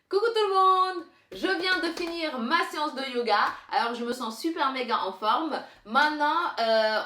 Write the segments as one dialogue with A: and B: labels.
A: Coucou tout le monde! Je viens de finir ma séance de yoga, alors je me sens super méga en forme. Maintenant,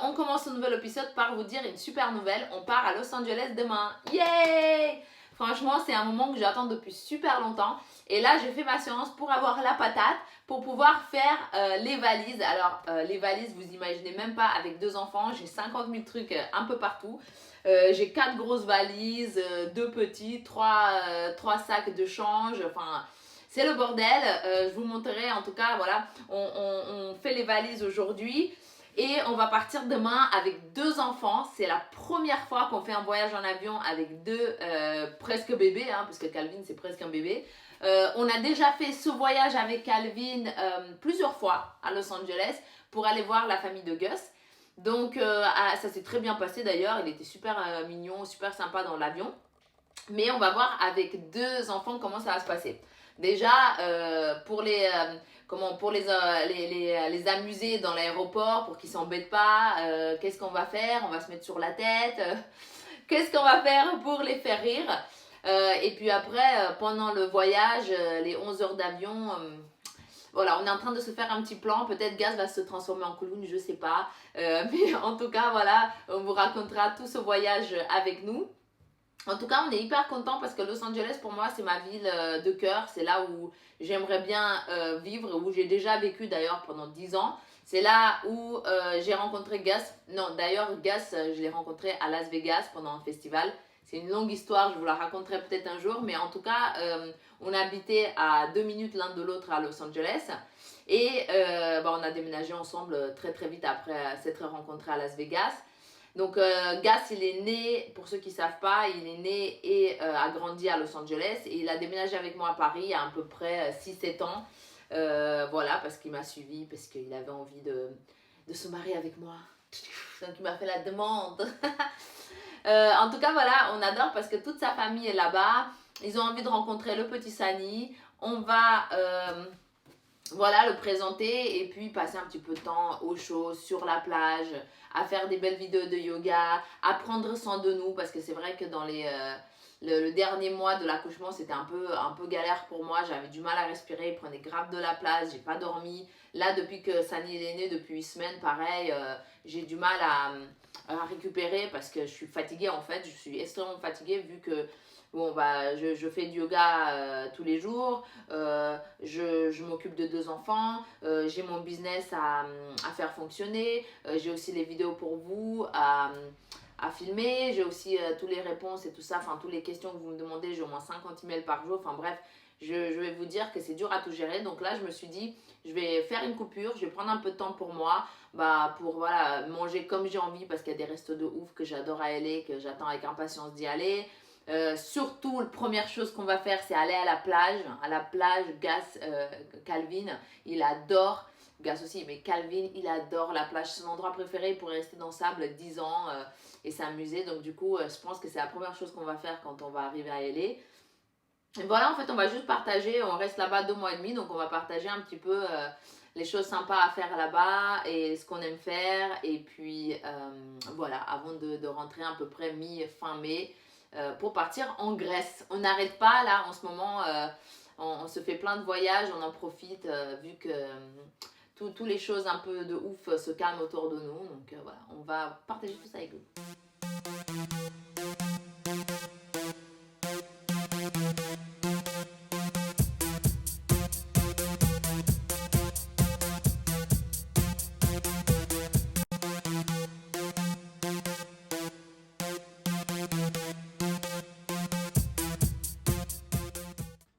A: on commence ce nouvel épisode par vous dire une super nouvelle. On part à Los Angeles demain. Yay! Franchement, c'est un moment que j'attends depuis super longtemps. Et là, j'ai fait ma séance pour avoir la patate, pour pouvoir faire les valises. Alors, les valises, vous imaginez même pas, avec 2 enfants, j'ai 50 000 trucs un peu partout. J'ai 4 grosses valises, 2 petites, 3 sacs de change, enfin c'est le bordel. Je vous montrerai, en tout cas, voilà, on fait les valises aujourd'hui et on va partir demain avec 2 enfants. C'est la première fois qu'on fait un voyage en avion avec 2 presque bébés, hein, parce que Calvin c'est presque un bébé. On a déjà fait ce voyage avec Calvin plusieurs fois à Los Angeles pour aller voir la famille de Gus. Donc ça s'est très bien passé d'ailleurs, il était super mignon, super sympa dans l'avion. Mais on va voir avec 2 enfants comment ça va se passer. Déjà pour les amuser dans l'aéroport, pour qu'ils ne s'embêtent pas, qu'est-ce qu'on va faire? On va se mettre sur la tête, qu'est-ce qu'on va faire pour les faire rire? Et puis après, pendant le voyage, les 11 heures d'avion... voilà, on est en train de se faire un petit plan. Peut-être Gaz va se transformer en clown, je sais pas. Mais en tout cas, voilà, on vous racontera tout ce voyage avec nous. En tout cas, on est hyper content parce que Los Angeles, pour moi, c'est ma ville de cœur. C'est là où j'aimerais bien vivre, où j'ai déjà vécu d'ailleurs pendant 10 ans. C'est là où j'ai rencontré Gus. Non, d'ailleurs, Gus, je l'ai rencontré à Las Vegas pendant un festival. C'est une longue histoire, je vous la raconterai peut-être un jour, mais en tout cas, on habitait à 2 minutes l'un de l'autre à Los Angeles et on a déménagé ensemble très très vite après s'être rencontrés à Las Vegas. Donc Gus, il est né, pour ceux qui ne savent pas, il est né et a grandi à Los Angeles et il a déménagé avec moi à Paris il y a à peu près 6-7 ans. Voilà, parce qu'il m'a suivi, parce qu'il avait envie de se marier avec moi. Donc il m'a fait la demande. En tout cas, voilà, on adore parce que toute sa famille est là-bas. Ils ont envie de rencontrer le petit Sani. On va voilà, le présenter et puis passer un petit peu de temps au chaud, sur la plage, à faire des belles vidéos de yoga, à prendre soin de nous parce que c'est vrai que dans le dernier mois de l'accouchement, c'était un peu galère pour moi. J'avais du mal à respirer, il prenait grave de la place, j'ai pas dormi. Là, depuis que Sani est né, depuis 8 semaines, pareil, j'ai du mal à récupérer parce que je suis fatiguée en fait. Je suis extrêmement fatiguée vu que bon, je fais du yoga tous les jours, je m'occupe de 2 enfants, j'ai mon business à faire fonctionner, j'ai aussi les vidéos pour vous à filmer, j'ai aussi toutes les réponses et tout ça, enfin toutes les questions que vous me demandez, j'ai au moins 50 emails par jour, enfin bref, je vais vous dire que c'est dur à tout gérer. Donc là, je me suis dit, je vais faire une coupure, je vais prendre un peu de temps pour moi, pour voilà, manger comme j'ai envie parce qu'il y a des restos de ouf que j'adore à LA, que j'attends avec impatience d'y aller. Surtout, la première chose qu'on va faire, c'est aller à la plage. À la plage, Calvin, il adore, Gus aussi, mais Calvin, il adore la plage. C'est son endroit préféré, il pourrait rester dans le sable 10 ans et s'amuser. Donc du coup, je pense que c'est la première chose qu'on va faire quand on va arriver à LA. Et voilà, en fait, on va juste partager, on reste là-bas 2 mois et demi, donc on va partager un petit peu les choses sympas à faire là-bas et ce qu'on aime faire. Et puis, voilà, avant de rentrer à peu près fin mai pour partir en Grèce. On n'arrête pas, là, en ce moment, on se fait plein de voyages, on en profite, vu que toutes les choses un peu de ouf se calment autour de nous. Donc voilà, on va partager tout ça avec vous.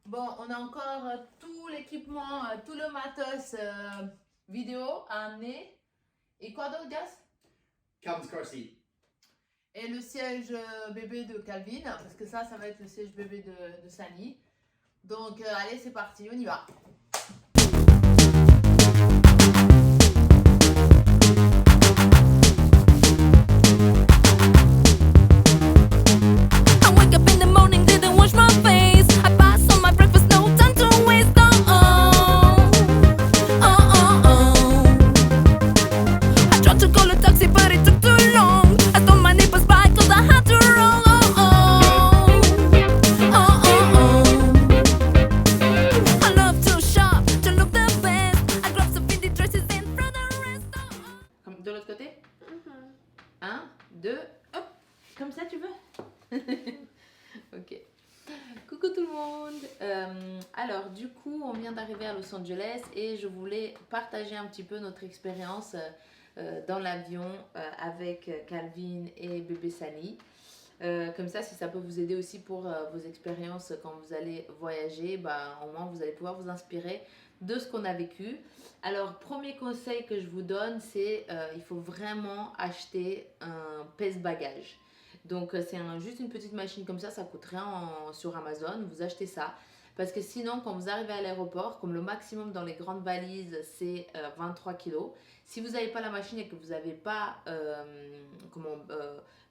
A: Bon, on a encore tout l'équipement, tout le matos vidéo à amener. Et quoi d'autre, Gus?
B: Calvin's car seat.
A: Et le siège bébé de Calvin, parce que ça va être le siège bébé de Sani. Donc, allez, c'est parti, on y va. monde. Alors du coup on vient d'arriver à Los Angeles et je voulais partager un petit peu notre expérience dans l'avion avec Calvin et bébé Sally. Comme ça, si ça peut vous aider aussi pour vos expériences quand vous allez voyager, bah, au moins vous allez pouvoir vous inspirer de ce qu'on a vécu. Alors, premier conseil que je vous donne, c'est il faut vraiment acheter un pèse-bagages. Donc, c'est juste une petite machine comme ça coûte rien sur Amazon. Vous achetez ça. Parce que sinon, quand vous arrivez à l'aéroport, comme le maximum dans les grandes valises, c'est 23 kilos. Si vous n'avez pas la machine et que vous n'avez pas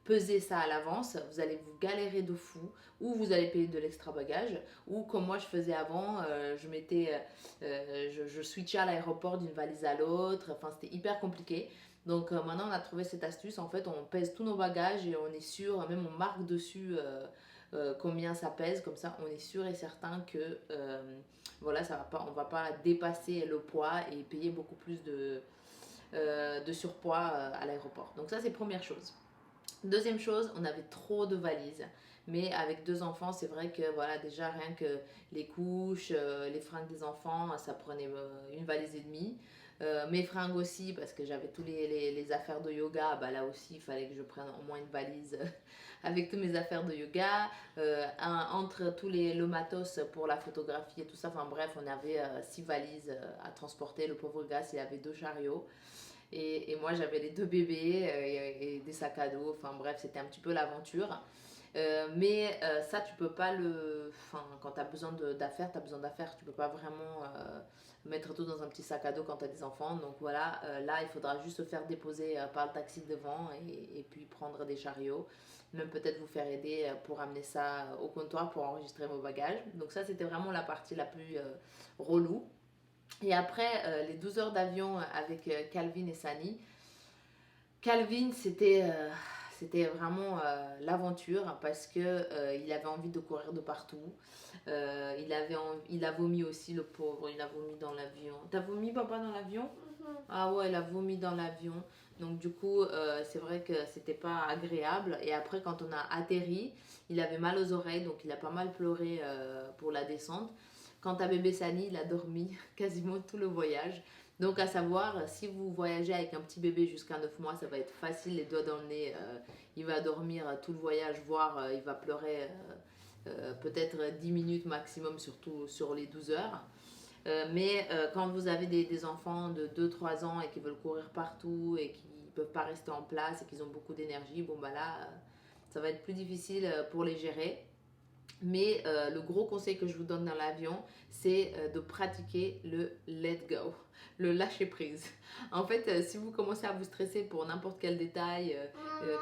A: pesé ça à l'avance, vous allez vous galérer de fou. Ou vous allez payer de l'extra bagage. Ou comme moi je faisais avant, je switchais à l'aéroport d'une valise à l'autre. Enfin, c'était hyper compliqué. Donc maintenant on a trouvé cette astuce. En fait, on pèse tous nos bagages et on est sûr, même on marque dessus combien ça pèse, comme ça on est sûr et certain que voilà, ça va pas, on va pas dépasser le poids et payer beaucoup plus de surpoids à l'aéroport. Donc ça c'est première chose. Deuxième chose, on avait trop de valises. Mais avec deux enfants, c'est vrai que voilà, déjà rien que les couches, les fringues des enfants, ça prenait une valise et demie. Mes fringues aussi, parce que j'avais tous les affaires de yoga, bah là aussi il fallait que je prenne au moins une valise avec toutes mes affaires de yoga. Entre le matos pour la photographie et tout ça, enfin bref, on avait 6 valises à transporter. Le pauvre gars, il avait 2 chariots. Et moi j'avais les 2 bébés et des sacs à dos, enfin bref c'était un petit peu l'aventure. Mais ça tu peux pas enfin quand tu as besoin d'affaires, tu as besoin d'affaires, tu peux pas vraiment mettre tout dans un petit sac à dos quand tu as des enfants. Donc voilà, là il faudra juste se faire déposer par le taxi devant et puis prendre des chariots. Même peut-être vous faire aider pour amener ça au comptoir pour enregistrer vos bagages. Donc ça c'était vraiment la partie la plus relou. Et après, les 12 heures d'avion avec Calvin et Sani. Calvin, c'était vraiment l'aventure parce que il avait envie de courir de partout. Il a vomi aussi, le pauvre. Il a vomi dans l'avion. T'as vomi, papa, dans l'avion? Ah ouais, il a vomi dans l'avion. Donc du coup, c'est vrai que c'était pas agréable. Et après, quand on a atterri, il avait mal aux oreilles, donc il a pas mal pleuré pour la descente. Quant à bébé Sani, il a dormi quasiment tout le voyage. Donc à savoir, si vous voyagez avec un petit bébé jusqu'à 9 mois, ça va être facile, les doigts dans le nez. Il va dormir tout le voyage, voire il va pleurer peut-être 10 minutes maximum, surtout sur les 12 heures. Mais quand vous avez des enfants de 2-3 ans et qui veulent courir partout et qui ne peuvent pas rester en place et qu'ils ont beaucoup d'énergie, bon bah là, ça va être plus difficile pour les gérer. Mais le gros conseil que je vous donne dans l'avion, c'est de pratiquer le let go, le lâcher prise. En fait, si vous commencez à vous stresser pour n'importe quel détail,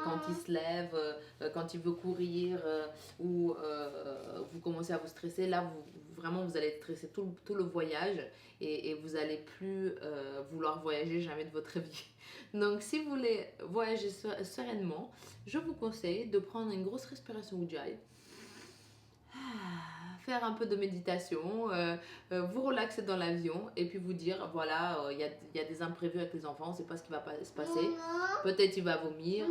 A: quand il se lève, quand il veut courir, ou vous commencez à vous stresser, là, vraiment, vous allez être stressé tout le voyage et vous allez plus vouloir voyager jamais de votre vie. Donc, si vous voulez voyager sereinement, je vous conseille de prendre une grosse respiration Ujjayi. Faire un peu de méditation, vous relaxer dans l'avion et puis vous dire voilà, il y a des imprévus avec les enfants, on ne sait pas ce qui va se passer. Peut-être il va vomir.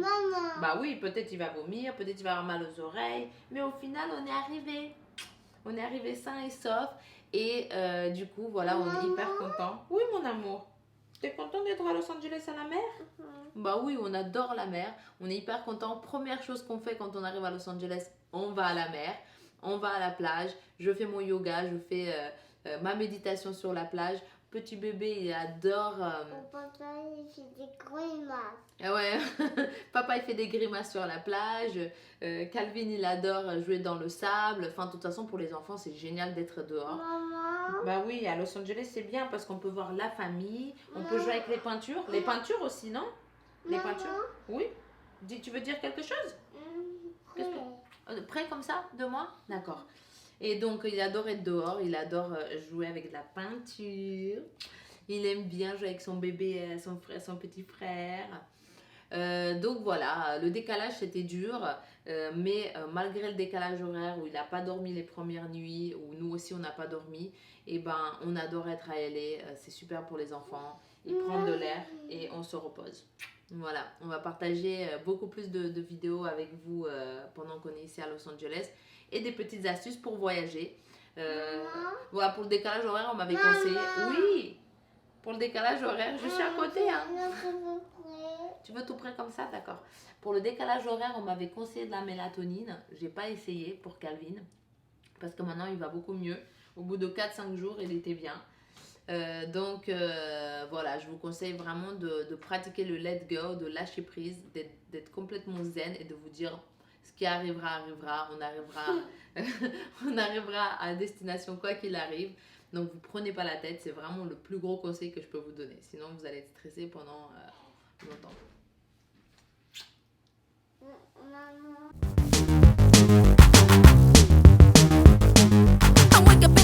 A: Bah oui, peut-être il va vomir, peut-être il va avoir mal aux oreilles, mais au final on est arrivé. On est arrivé sain et sauf et du coup voilà, on est hyper content. Oui mon amour. T'es content d'être à Los Angeles à la mer? Bah oui, on adore la mer. On est hyper content. Première chose qu'on fait quand on arrive à Los Angeles, on va à la mer. On va à la plage. Je fais mon yoga, je fais ma méditation sur la plage. Petit bébé, il adore.
C: Papa, il fait des grimaces.
A: Ah ouais, papa il fait des grimaces sur la plage. Calvin il adore jouer dans le sable. Enfin, de toute façon, pour les enfants, c'est génial d'être dehors.
C: Maman.
A: Bah oui, à Los Angeles, c'est bien parce qu'on peut voir la famille. On peut jouer avec les peintures. Les peintures aussi, non? Les
C: Maman.
A: peintures? Oui. Tu veux dire quelque chose? Qu'est-ce que- Prêt comme ça, de moi? D'accord. Et donc, il adore être dehors, il adore jouer avec de la peinture. Il aime bien jouer avec son bébé, son petit frère. Donc voilà, le décalage c'était dur, mais malgré le décalage horaire où il n'a pas dormi les premières nuits, où nous aussi on n'a pas dormi, et ben on adore être à LA, c'est super pour les enfants, ils prennent de l'air et on se repose. Voilà, on va partager beaucoup plus de vidéos avec vous pendant qu'on est ici à Los Angeles et des petites astuces pour voyager.
C: Maman,
A: Voilà, pour le décalage horaire, on m'avait conseillé.
C: Maman.
A: Oui, pour le décalage horaire, je suis à côté. Hein.
C: Maman,
A: Tu veux tout près comme ça, d'accord. Pour le décalage horaire, on m'avait conseillé de la mélatonine. J'ai pas essayé pour Calvin parce que maintenant il va beaucoup mieux. Au bout de 4-5 jours, il était bien. Donc voilà, je vous conseille vraiment de pratiquer le let go, de lâcher prise, d'être complètement zen et de vous dire ce qui arrivera, arrivera, on arrivera à destination quoi qu'il arrive. Donc vous prenez pas la tête, c'est vraiment le plus gros conseil que je peux vous donner. Sinon vous allez être stressé pendant longtemps.
C: maman.
D: I wake up